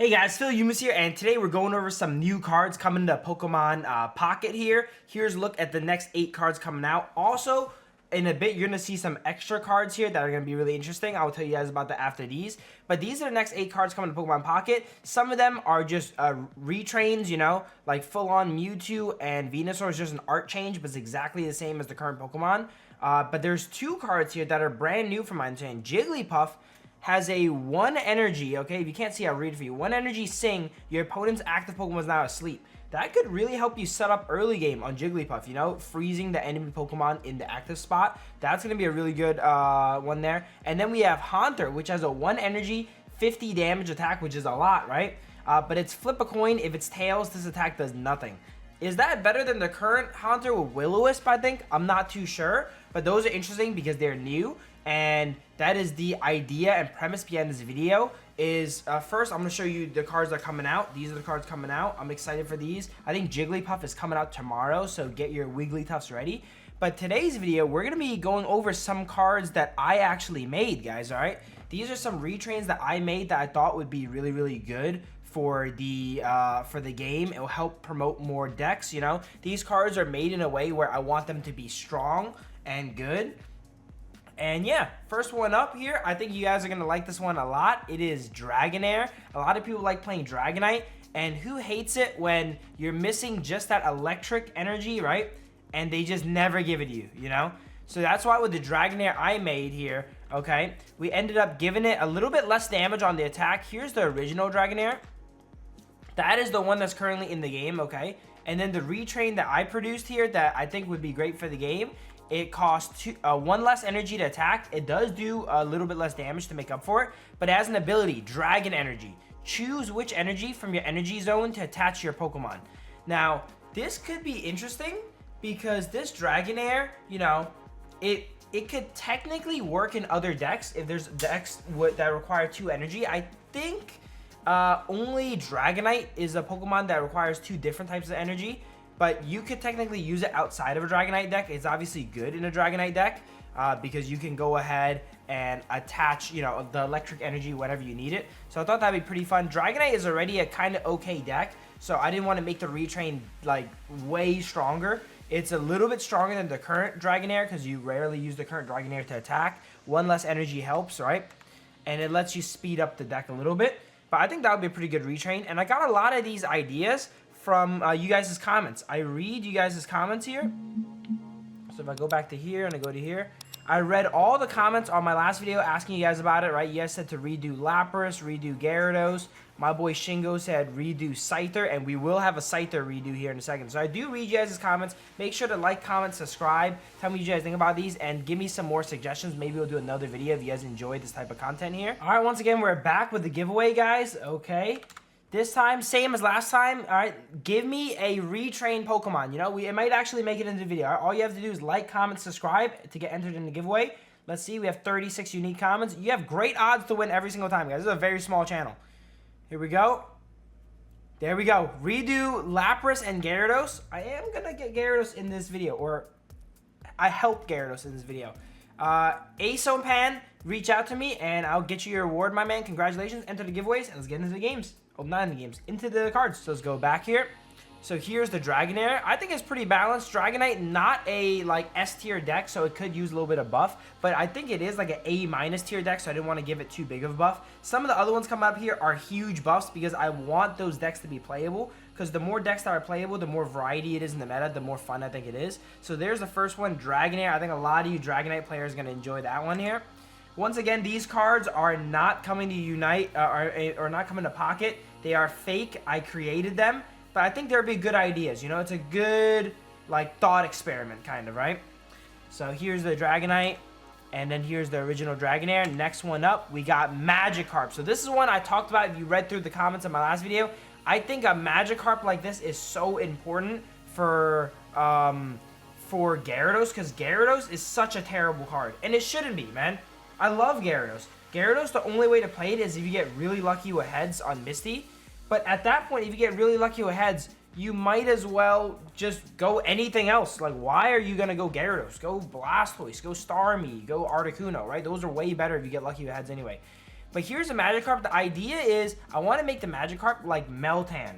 Hey guys, Phil Yumas here, and today we're going over some new cards coming to Pokemon Pocket here. Here's a look at the next 8 cards coming out. Also, in a bit, you're going to see some extra cards here that are going to be really interesting. I'll tell you guys about that after these. But these are the next 8 cards coming to Pokemon Pocket. Some of them are just retrains, you know, like full-on Mewtwo and Venusaur is just an art change, but it's exactly the same as the current Pokemon. But there's 2 cards here that are brand new from my understanding. Jigglypuff has a 1 energy, okay? If you can't see, I'll read it for you. 1 energy sing, your opponent's active Pokemon is now asleep. That could really help you set up early game on Jigglypuff, you know? Freezing the enemy Pokemon in the active spot. That's going to be a really good one there. And then we have Haunter, which has a 1 energy, 50 damage attack, which is a lot, right? But it's flip a coin. If it's tails, this attack does nothing. Is that better than the current Haunter with Will-O-Wisp, I think? I'm not too sure. But those are interesting because they're new. And that is the idea and premise behind this video. Is first I'm going to show you the cards that are coming out. These are the cards coming out. I'm excited for these. I think Jigglypuff is coming out tomorrow, so get your Wigglytuffs ready. But today's video, we're going to be going over some cards that I actually made, guys, all right? These are some retrains that I made that I thought would be really, really good for the game. It will help promote more decks, you know? These cards are made in a way where I want them to be strong and good. And yeah, first one up here, I think you guys are going to like this one a lot. It is Dragonair. A lot of people like playing Dragonite. And who hates it when you're missing just that electric energy, right? And they just never give it to you, you know? So that's why with the Dragonair I made here, okay, we ended up giving it a little bit less damage on the attack. Here's the original Dragonair. That is the one that's currently in the game, okay? And then the retrain that I produced here that I think would be great for the game, it costs 1 less energy to attack. It does do a little bit less damage to make up for it, but it has an ability, Dragon Energy. Choose which energy from your energy zone to attach to your Pokemon. Now, this could be interesting because this Dragonair, you know, it could technically work in other decks if there's decks that require 2 energy. I think only Dragonite is a Pokemon that requires 2 different types of energy. But you could technically use it outside of a Dragonite deck. It's obviously good in a Dragonite deck because you can go ahead and attach, you know, the electric energy whenever you need it. So I thought that'd be pretty fun. Dragonite is already a kind of okay deck, so I didn't want to make the retrain like way stronger. It's a little bit stronger than the current Dragonair because you rarely use the current Dragonair to attack. 1 less energy helps, right? And it lets you speed up the deck a little bit. But I think that would be a pretty good retrain. And I got a lot of these ideas from you guys' comments. I read you guys' comments here. So if I go back to here and I go to here, I read all the comments on my last video asking you guys about it, right? You guys said to redo Lapras, redo Gyarados. My boy Shingo said redo Scyther, and we will have a Scyther redo here in a second. So I do read you guys' comments. Make sure to like, comment, subscribe. Tell me what you guys think about these, and give me some more suggestions. Maybe we'll do another video if you guys enjoy this type of content here. All right, once again, we're back with the giveaway, guys. Okay. This time, same as last time, all right, give me a retrained Pokemon. You know, it might actually make it into the video. All, right? All you have to do is like, comment, subscribe to get entered in the giveaway. Let's see, we have 36 unique comments. You have great odds to win every single time, guys. This is a very small channel. Here we go. There we go. Redo Lapras and Gyarados. I am going to get Gyarados in this video, or I helped Gyarados in this video. Asopan, reach out to me, and I'll get you your reward, my man. Congratulations. Enter the giveaways, and let's get into the games. Oh, not in the games, into the cards. So let's go back here. So here's the Dragonair. I think it's pretty balanced. Dragonite, not a like S tier deck, so it could use a little bit of buff, but I think it is like an A- tier deck, so I didn't want to give it too big of a buff. Some of the other ones coming up here are huge buffs because I want those decks to be playable, because the more decks that are playable, the more variety it is in the meta, the more fun I think it is. So there's the first one, Dragonair. I think a lot of you Dragonite players are going to enjoy that one here. Once again, these cards are not coming to Unite or not coming to Pocket. They are fake. I created them, but I think they'll be good ideas. You know, it's a good like thought experiment kind of, right? So here's the Dragonite, and then here's the original Dragonair. Next one up, we got Magikarp. So this is one I talked about if you read through the comments in my last video. I think a Magikarp like this is so important for Gyarados, because Gyarados is such a terrible card, and it shouldn't be, man. I love Gyarados. Gyarados, the only way to play it is if you get really lucky with heads on Misty. But at that point, if you get really lucky with heads, you might as well just go anything else. Like, why are you going to go Gyarados? Go Blastoise, go Starmie, go Articuno, right? Those are way better if you get lucky with heads anyway. But here's a Magikarp. The idea is I want to make the Magikarp like Meltan.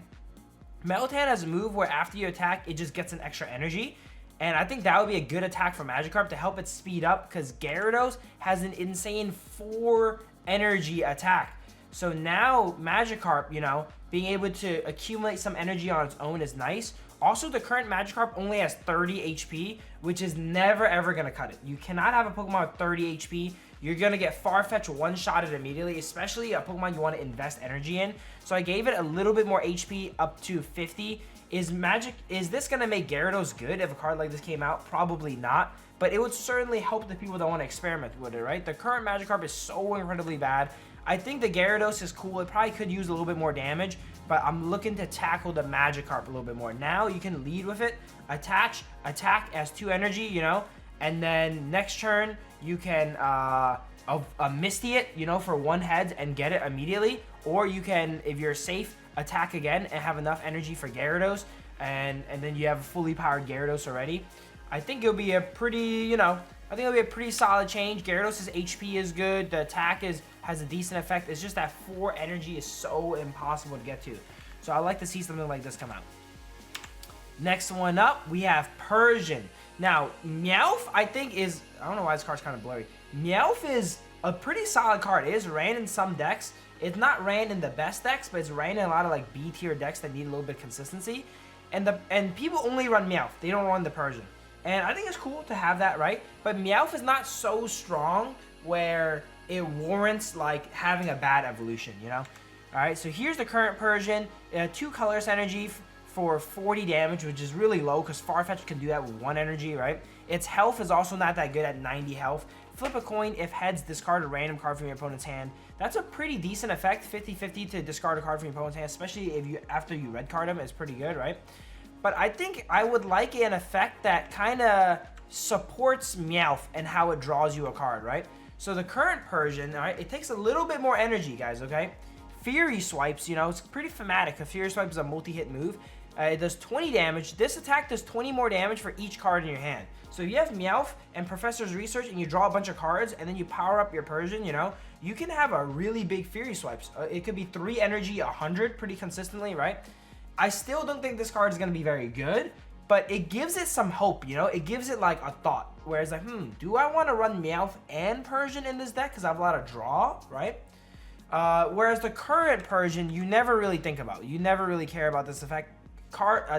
Meltan has a move where after you attack, it just gets an extra energy. And I think that would be a good attack for Magikarp to help it speed up, because Gyarados has an insane 4 energy attack. So now Magikarp, you know, being able to accumulate some energy on its own is nice. Also, the current Magikarp only has 30 HP, which is never ever going to cut it. You cannot have a Pokemon with 30 HP. You're going to get Farfetch one-shotted immediately, especially a Pokemon you want to invest energy in. So I gave it a little bit more HP, up to 50. Is this going to make Gyarados good if a card like this came out? Probably not. But it would certainly help the people that want to experiment with it, right? The current Magikarp is so incredibly bad. I think the Gyarados is cool. It probably could use a little bit more damage, but I'm looking to tackle the Magikarp a little bit more. Now you can lead with it, attack as 2 energy, you know, and then next turn you can Misty it, you know, for 1 head and get it immediately. Or you can, if you're safe, attack again and have enough energy for Gyarados, and then you have a fully powered Gyarados already. I think it'll be a pretty, you know, I think it'll be a pretty solid change. Gyarados' HP is good. The attack has a decent effect. It's just that 4 energy is so impossible to get to. So I like to see something like this come out. Next one up, we have Persian. Now, Meowth, I think is, I don't know why this card's kind of blurry. Meowth is a pretty solid card. It is ran in some decks. It's not ran in the best decks, but it's ran in a lot of like B tier decks that need a little bit of consistency. And people only run Meowth. They don't run the Persian. And I think it's cool to have that, right? But Meowth is not so strong where it warrants like having a bad evolution, you know? All right, so here's the current Persian. 2 colorless energy for 40 damage, which is really low because Farfetch can do that with 1 energy, right? Its health is also not that good at 90 health. Flip a coin. If heads, discard a random card from your opponent's hand. That's a pretty decent effect, 50-50 to discard a card from your opponent's hand, especially if you after you red card them. It's pretty good, right? But I think I would like an effect that kind of supports Meowth and how it draws you a card, right? So the current Persian, all right, it takes a little bit more energy, guys, okay? Fury Swipes, you know, it's pretty thematic. A Fury Swipe is a multi-hit move. It does 20 damage. This attack does 20 more damage for each card in your hand. So if you have Meowth and Professor's Research and you draw a bunch of cards and then you power up your Persian, you know, you can have a really big Fury Swipes. It could be 3 energy, 100 pretty consistently, right? I still don't think this card is going to be very good, but it gives it some hope, you know? It gives it like a thought, where it's like, do I want to run Meowth and Persian in this deck because I have a lot of draw, right? Whereas the current Persian, you never really think about. You never really care about this effect.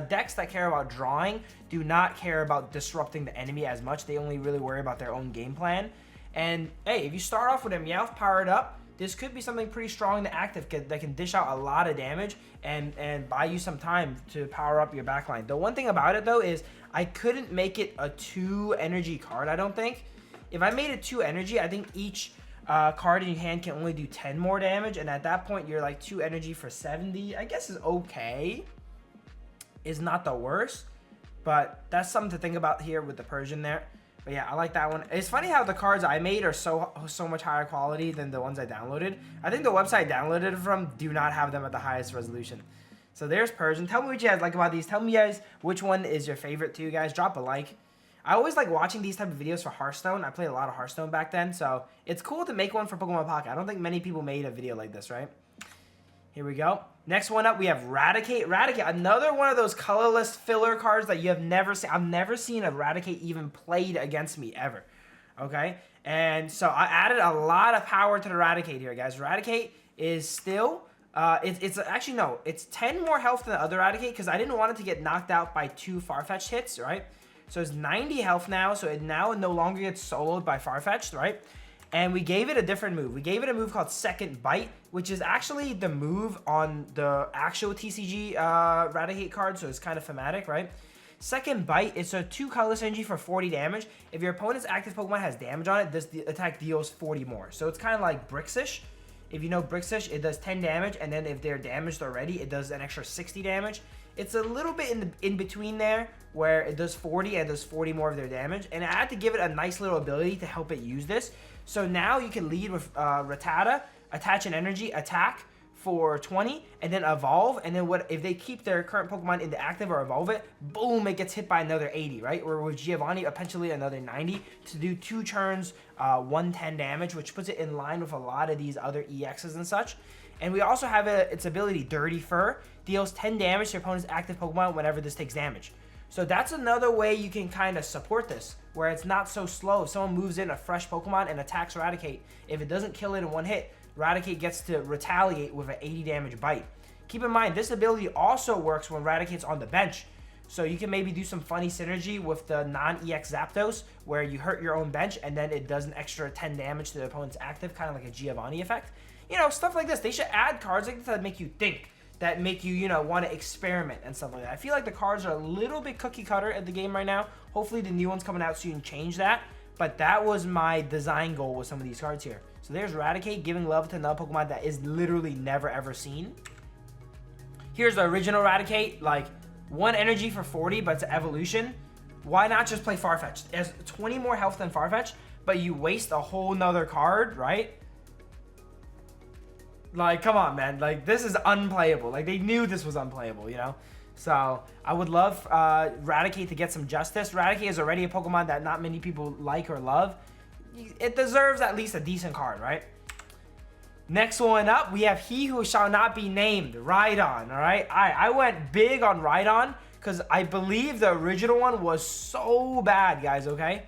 Decks that care about drawing do not care about disrupting the enemy as much. They only really worry about their own game plan. And hey, if you start off with a Meowth powered up, this could be something pretty strong to active that can dish out a lot of damage and buy you some time to power up your backline. The one thing about it though is I couldn't make it a 2 energy card, I don't think. If I made it 2 energy, I think each card in your hand can only do 10 more damage, and at that point you're like 2 energy for 70. I guess is okay. Is not the worst, but that's something to think about here with the Persian there. But yeah, I like that one. It's funny how the cards I made are so much higher quality than the ones I downloaded. I think the website I downloaded it from do not have them at the highest resolution. So there's Persian. Tell me what you guys like about these. Tell me guys which one is your favorite too, guys. Drop a like. I always like watching these type of videos for Hearthstone. I played a lot of Hearthstone back then, so it's cool to make one for Pokemon Pocket. I don't think many people made a video like this, right? Here we go. Next one up, we have Raticate. Raticate, another one of those colorless filler cards that you have never seen. I've never seen a Raticate even played against me ever. Okay? And so I added a lot of power to the Raticate here, guys. Raticate is still, it's actually, no, it's 10 more health than the other Raticate because I didn't want it to get knocked out by 2 Farfetch'd hits, right? So it's 90 health now, so it now no longer gets soloed by Farfetch'd, right? And we gave it a different move. We gave it a move called Second Bite, which is actually the move on the actual TCG Raticate card, so it's kind of thematic, right? Second Bite is a 2 colorless energy for 40 damage. If your opponent's active Pokemon has damage on it, this attack deals 40 more. So it's kind of like Brixish. If you know Brixish, it does 10 damage, and then if they're damaged already, it does an extra 60 damage. It's a little bit in between there, where it does 40 and does 40 more of their damage. And I had to give it a nice little ability to help it use this. So now you can lead with Rattata, attach an energy, attack for 20 and then evolve, and then what if they keep their current Pokemon in the active or evolve it, boom, it gets hit by another 80, right? Or with Giovanni, potentially another 90 to do 2 turns, 110 damage, which puts it in line with a lot of these other EXs and such. And we also have its ability, Dirty Fur, deals 10 damage to your opponent's active Pokemon whenever this takes damage. So that's another way you can kind of support this, where it's not so slow. If someone moves in a fresh Pokemon and attacks Raticate, if it doesn't kill it in one hit, Raticate gets to retaliate with an 80 damage bite. Keep in mind, this ability also works when Raticate's on the bench. So you can maybe do some funny synergy with the non-EX Zapdos, where you hurt your own bench and then it does an extra 10 damage to the opponent's active, kind of like a Giovanni effect. You know, stuff like this. They should add cards like this that make you think, that make you, you know, want to experiment and stuff like that. I feel like the cards are a little bit cookie cutter at the game right now. Hopefully the new one's coming out soon change that. But that was my design goal with some of these cards here. So there's Raticate giving love to another Pokemon that is literally never ever seen. Here's the original Raticate, like 1 energy for 40, but it's an evolution. Why not just play Farfetch'd? It has 20 more health than Farfetch'd, but you waste a whole nother card, right? Like, come on, man. Like, this is unplayable. Like, they knew this was unplayable, you know? So, I would love Raticate to get some justice. Raticate is already a Pokemon that not many people like or love. It deserves at least a decent card, right? Next one up, we have He Who Shall Not Be Named, Rhydon, all right? I went big on Rhydon because I believe the original one was so bad, guys, okay?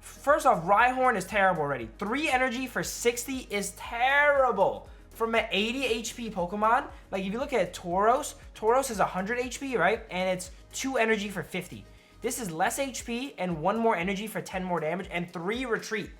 First off, Rhyhorn is terrible already. 3 energy for 60 is terrible. From an 80 HP Pokemon, like if you look at Tauros is 100 HP, right? And it's 2 energy for 50. This is less HP and 1 more energy for 10 more damage and 3 retreat.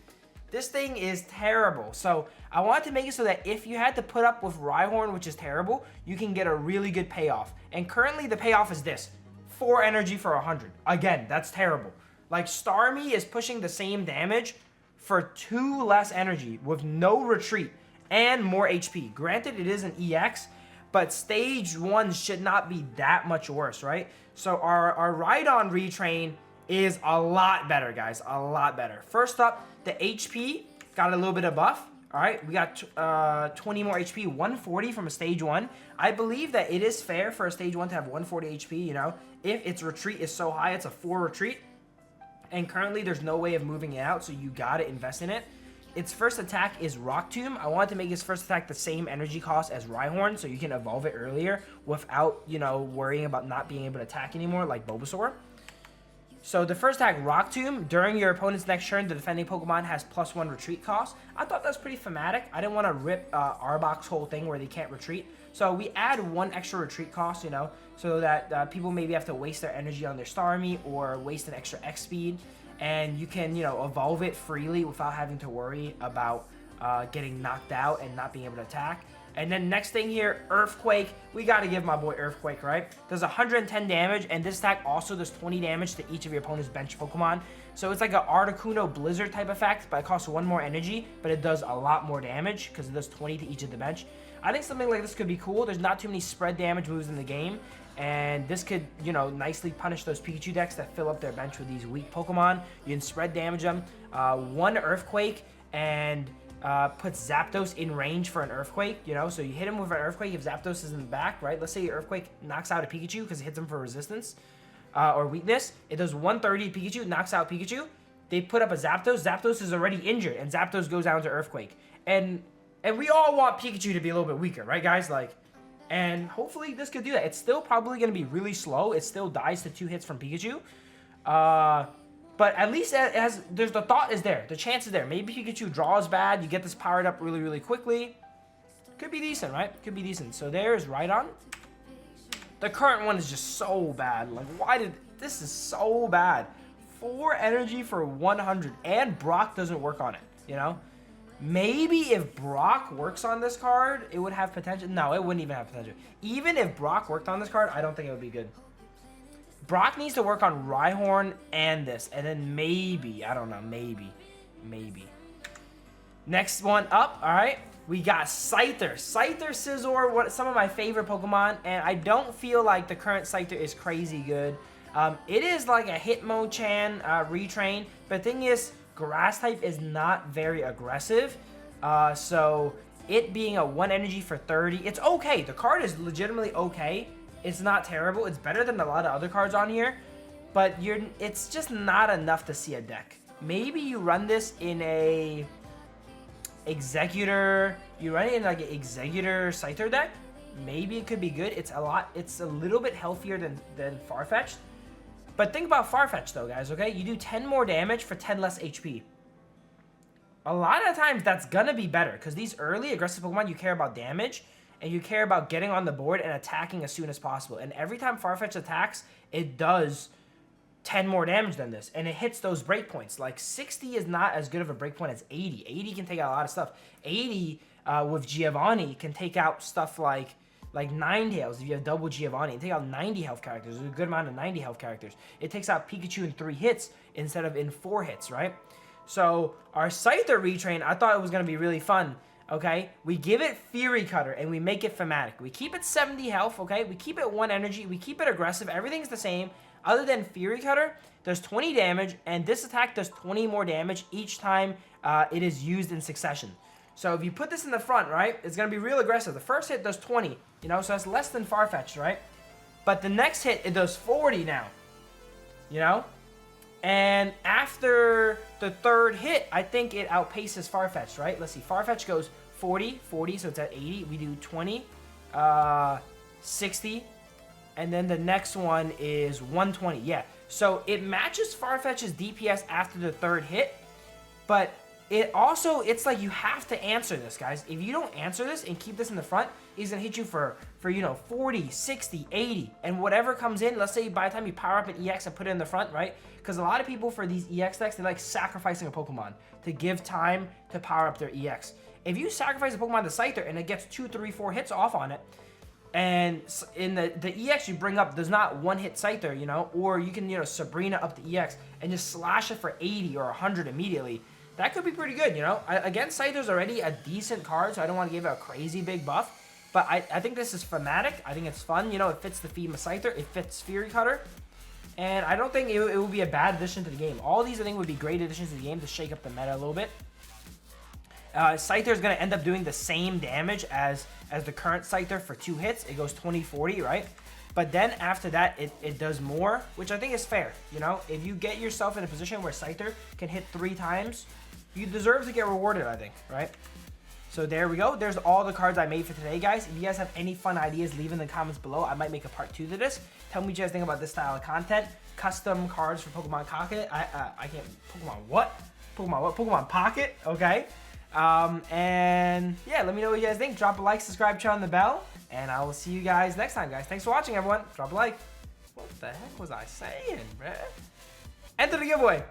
This thing is terrible. So I wanted to make it so that if you had to put up with Rhyhorn, which is terrible, you can get a really good payoff. And currently the payoff is this: 4 energy for 100. Again, that's terrible. Like Starmie is pushing the same damage for 2 less energy with no retreat and more HP. Granted, it is an EX, but stage 1 should not be that much worse, right? So our Rhydon retrain is a lot better, guys. A lot better. First up, the HP got a little bit of buff. All right, we got 20 more HP, 140 from a stage 1. I believe that it is fair for a stage 1 to have 140 HP, you know, if its retreat is so high, it's a 4 retreat. And currently, there's no way of moving it out, so you gotta invest in it. Its first attack is Rock Tomb. I wanted to make its first attack the same energy cost as Rhyhorn, so you can evolve it earlier without, you know, worrying about not being able to attack anymore like Bulbasaur. So the first attack, Rock Tomb, during your opponent's next turn, the defending Pokemon has +1 retreat cost. I thought that was pretty thematic. I didn't want to rip Arbok's whole thing where they can't retreat. So we add 1 extra retreat cost, you know, so that people maybe have to waste their energy on their Starmie or waste an extra X speed. And you can, you know, evolve it freely without having to worry about getting knocked out and not being able to attack. And then next thing here, Earthquake. We got to give my boy Earthquake, right? Does 110 damage, and this attack also does 20 damage to each of your opponent's bench Pokemon. So it's like an Articuno Blizzard type effect, but it costs 1 more energy, but it does a lot more damage because it does 20 to each of the bench. I think something like this could be cool. There's not too many spread damage moves in the game, and this could, you know, nicely punish those Pikachu decks that fill up their bench with these weak Pokemon. You can spread damage them. 1 Earthquake and puts Zapdos in range for an Earthquake, you know, so you hit him with an Earthquake if Zapdos is in the back, right? Let's say your Earthquake knocks out a Pikachu because it hits him for resistance or weakness. It does 130 Pikachu, knocks out Pikachu. They put up a Zapdos. Zapdos is already injured, and Zapdos goes down to Earthquake. And we all want Pikachu to be a little bit weaker, right, guys? Like, and hopefully this could do that. It's still probably going to be really slow. It still dies to 2 hits from Pikachu. But at least it has, there's the thought is there. The chance is there. Maybe Pikachu draws bad. You get this powered up really, really quickly. Could be decent, right? Could be decent. So there's Rhydon. The current one is just so bad. Like, why did... This is so bad. 4 energy for 100. And Brock doesn't work on it, you know? Maybe if Brock works on this card, it would have potential. No, it wouldn't even have potential. Even if Brock worked on this card, I don't think it would be good. Brock needs to work on Rhyhorn and this, and then maybe, I don't know, maybe. Next one up, all right, we got Scyther. Scyther, Scizor, some of my favorite Pokemon, and I don't feel like the current Scyther is crazy good. It is like a Hitmonchan retrain, but the thing is, Grass type is not very aggressive, so it being a 1 energy for 30, it's okay. The card is legitimately okay. It's not terrible. It's better than a lot of other cards on here, but it's just not enough to see a deck. Maybe you run this in a Executor, you run it in like an Executor Scyther deck, maybe it could be good. It's a little bit healthier than Farfetch'd. But think about Farfetch'd though, guys, okay? You do 10 more damage for 10 less HP. A lot of times that's gonna be better, because these early aggressive Pokemon, you care about damage, and you care about getting on the board and attacking as soon as possible. And every time Farfetch'd attacks, it does 10 more damage than this, and it hits those breakpoints. Like 60 is not as good of a breakpoint as 80. 80 can take out a lot of stuff. 80 with Giovanni can take out stuff like Ninetales. If you have double Giovanni, it take out 90 health characters. There's a good amount of 90 health characters. It takes out Pikachu in 3 hits instead of in 4 hits, right? So our Scyther retrain, I thought it was gonna be really fun. Okay, we give it Fury Cutter and we make it thematic. We keep it 70 health. Okay, we keep it 1 energy. We keep it aggressive. Everything's the same. Other than Fury Cutter, does 20 damage, and this attack does 20 more damage each time it is used in succession. So if you put this in the front, right, it's going to be real aggressive. The first hit does 20, you know, so that's less than Farfetch'd, right? But the next hit, it does 40 now, you know? And after the third hit, I think it outpaces Farfetch'd, right? Let's see, Farfetch'd goes 40, 40, so it's at 80. We do 20, 60, and then the next one is 120. Yeah, so it matches Farfetch'd's DPS after the third hit, but it's like you have to answer this, guys. If you don't answer this and keep this in the front, he's gonna hit you for you know, 40, 60, 80, and whatever comes in. Let's say by the time you power up an EX and put it in the front, right? Because a lot of people for these EX decks, they like sacrificing a Pokemon to give time to power up their EX. If you sacrifice a Pokemon to Scyther and it gets 2, 3, 4 hits off on it, and in the EX you bring up does not 1-hit Scyther, you know, or you can, you know, Sabrina up the EX and just slash it for 80 or 100 immediately. That could be pretty good, you know. Again, Scyther's already a decent card, so I don't want to give it a crazy big buff. But I think this is thematic. I think it's fun. You know, it fits the theme of Scyther. It fits Fury Cutter. And I don't think it would be a bad addition to the game. All these, I think, would be great additions to the game to shake up the meta a little bit. Scyther is going to end up doing the same damage as the current Scyther for 2 hits. It goes 20, 40, right? But then after that, it does more, which I think is fair. You know, if you get yourself in a position where Scyther can hit 3 times, you deserve to get rewarded, I think, right? So there we go. There's all the cards I made for today, guys. If you guys have any fun ideas, leave in the comments below. I might make a part 2 to this. Tell me what you guys think about this style of content. Custom cards for Pokemon Pocket. I can't. Pokemon what? Pokemon what? Pokemon Pocket. Okay. And yeah, let me know what you guys think. Drop a like, subscribe, turn on the bell, and I will see you guys next time, guys. Thanks for watching, everyone. Drop a like. What the heck was I saying, bruh? Enter the giveaway.